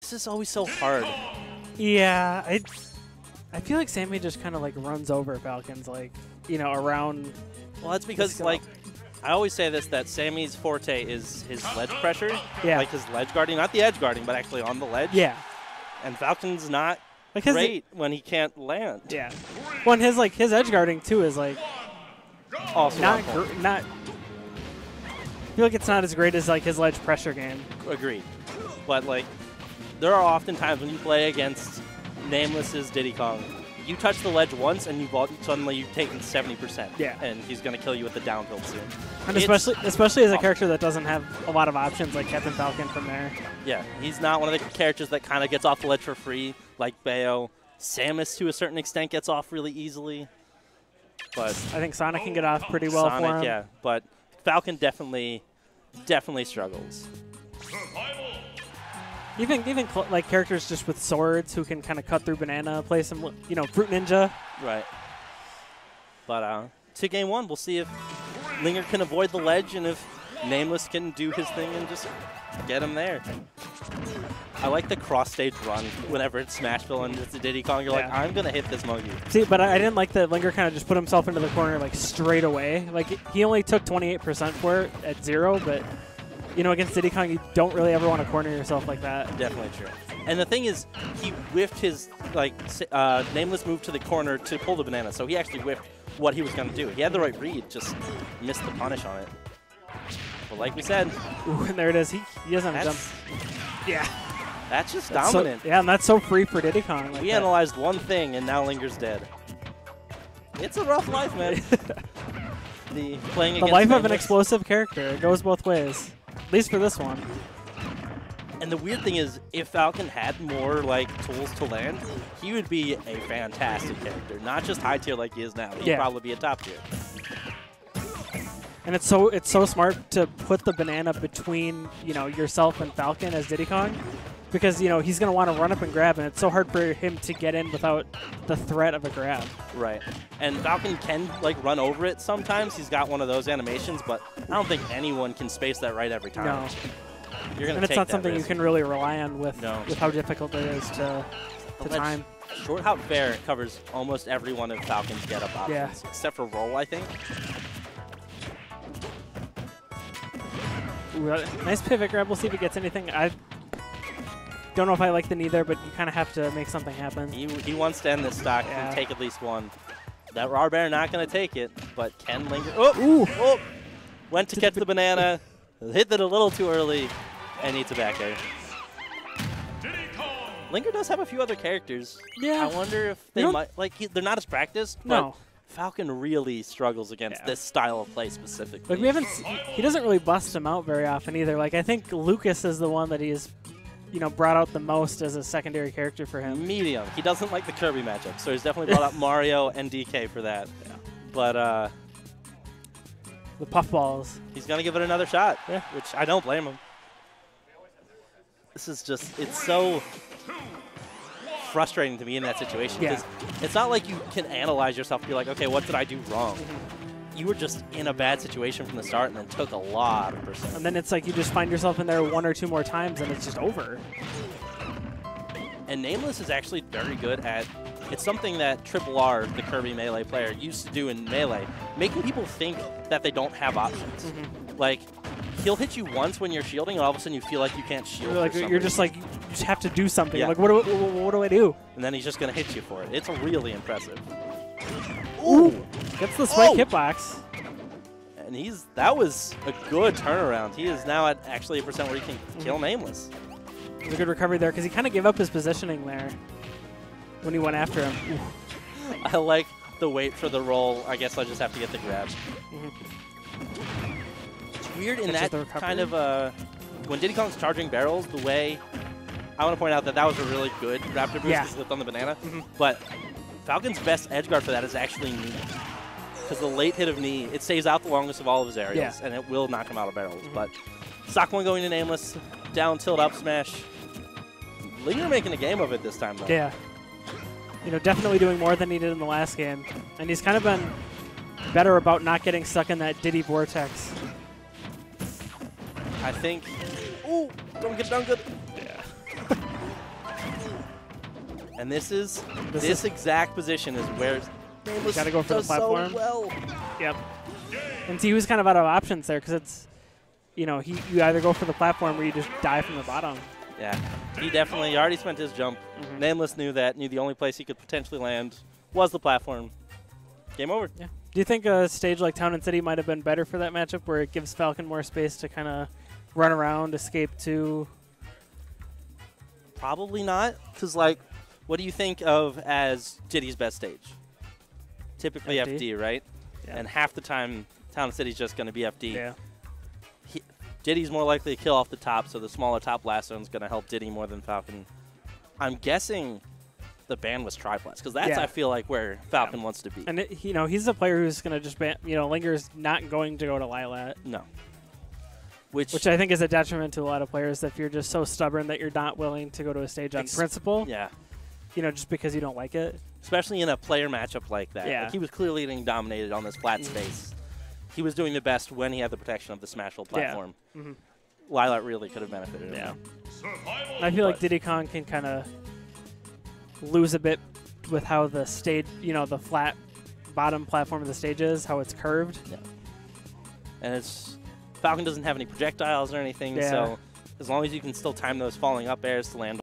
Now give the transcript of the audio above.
It's just always so hard. Yeah, I feel like Sammy just kind of like runs over Falcons, like, you know, around. Well, that's because, like, I always say this, that Sammy's forte is his ledge pressure. Yeah. Like his ledge guarding, not the edge guarding, but actually on the ledge. Yeah. And Falcon's not like great when he can't land. Yeah. Well, and his edge guarding, too, is like also not. I feel like it's not as great as like his ledge pressure game. Agreed. But, like, there are often times when you play against NameLess's Diddy Kong, you touch the ledge once and suddenly you've taken 70%. Yeah. And he's going to kill you with the down tilt soon. And especially as a character that doesn't have a lot of options like Captain Falcon from there. Yeah, he's not one of the characters that kind of gets off the ledge for free like Bayo. Samus, to a certain extent, gets off really easily. But I think Sonic can get off pretty well for him. Yeah, but Falcon definitely struggles. Even like characters just with swords who can kind of cut through banana, play some, you know, Fruit Ninja. Right. But to game one, we'll see if Linger can avoid the ledge and if NameLess can do his thing and just get him there. I like the cross-stage run whenever it's Smashville and it's a Diddy Kong. You're like, I'm going to hit this monkey. See, but I didn't like that Linger kind of just put himself into the corner like straight away. Like he only took 28% for it at 0, but you know, against Diddy Kong, you don't really ever want to corner yourself like that. Definitely true. And the thing is, he whiffed his NameLess move to the corner to pull the banana, so he actually whiffed what he was going to do. He had the right read, just missed the punish on it. But like we said, ooh, and there it is. He doesn't jump. Yeah. That's just dominant. Yeah, and that's so free for Diddy Kong. Like we analyzed one thing, and now Linger's dead. It's a rough life, man. the life of an explosive character. It goes both ways. At least for this one. And the weird thing is, if Falcon had more like tools to land, he would be a fantastic character. Not just high tier like he is now. He'd probably be a top tier. And it's so smart to put the banana between, you know, yourself and Falcon as Diddy Kong, because, you know, he's going to want to run up and grab, and it's so hard for him to get in without the threat of a grab. Right. And Falcon can, like, run over it sometimes. He's got one of those animations, but I don't think anyone can space that right every time. No. You're gonna and it's not something you can really rely on with how difficult it is to time. Short hop fair covers almost every one of Falcon's get-up options, except for roll, I think. Ooh, nice pivot grab. We'll see if he gets anything. I don't know if I like the knee there, but you kind of have to make something happen. He wants to end this stock and take at least one. That raw bear not going to take it, but can Linger. Oh! Went to catch the banana, hit it a little too early, and needs a back air. Linger does have a few other characters. Yeah. I wonder if they might, like, they're not as practiced, but Falcon really struggles against this style of play specifically. Like, we haven't, he doesn't really bust him out very often either. Like, I think Lucas is the one that he's, you know, brought out the most as a secondary character for him. Medium. He doesn't like the Kirby matchup, so he's definitely brought out Mario and DK for that. Yeah. But, the puffballs. He's going to give it another shot, which I don't blame him. This is just, it's so frustrating to be in that situation. Because it's not like you can analyze yourself and be like, okay, what did I do wrong? You were just in a bad situation from the start and then took a lot of percent. And then it's like you just find yourself in there one or two more times and it's just over. And NameLess is actually very good at, it's something that R, the Kirby Melee player, used to do in Melee, making people think that they don't have options. Like, he'll hit you once when you're shielding, and all of a sudden you feel like you can't shield. You're just like, you just have to do something. Like, what do I do? And then he's just going to hit you for it. It's really impressive. Ooh! Gets the spike hitbox. And that was a good turnaround. He is now at actually a percent where he can kill NameLess. It was a good recovery there, because he kind of gave up his positioning there when he went after him. I like the wait for the roll. I guess I just have to get the grab. It's weird in that kind of, when Diddy Kong's charging barrels, the way, I want to point out that was a really good raptor boost because he slipped on the banana. But Falcon's best edge guard for that is actually knee. Because the late hit of knee, it stays out the longest of all of his aerials, and it will knock him out of barrels. But stock one going to NameLess, down tilt up smash. Linger making a game of it this time, though. Yeah. You know, definitely doing more than he did in the last game. And he's kind of been better about not getting stuck in that Diddy vortex. I think... Ooh! Don't get done good. And this exact position is where NameLess gotta go for the platform. So well. Yep. And he was kind of out of options there because it's, you know, you either go for the platform or you just die from the bottom. Yeah, he definitely already spent his jump. NameLess knew the only place he could potentially land was the platform. Game over. Yeah. Do you think a stage like Town and City might have been better for that matchup where it gives Falcon more space to kind of run around, escape to? Probably not, because, like, what do you think of as Diddy's best stage? Typically FD, right? Yeah. And half the time, Town and City's just going to be FD. Yeah. Diddy's more likely to kill off the top, so the smaller top blast zone's going to help Diddy more than Falcon. I'm guessing the ban was triplex, because that's, I feel like, where Falcon wants to be. And, you know, he's a player who's going to just ban, you know, Linger's not going to go to Lilat. No. Which I think is a detriment to a lot of players if you're just so stubborn that you're not willing to go to a stage on principle. Yeah. You know, just because you don't like it. Especially in a player matchup like that. Yeah. Like, he was clearly getting dominated on this flat space. He was doing the best when he had the protection of the Smash platform. Yeah. Lilat really could have benefited him. Yeah. I feel like Diddy Kong can kind of lose a bit with how the stage, you know, the flat bottom platform of the stage is, how it's curved. Yeah. And Falcon doesn't have any projectiles or anything, so as long as you can still time those falling up airs to land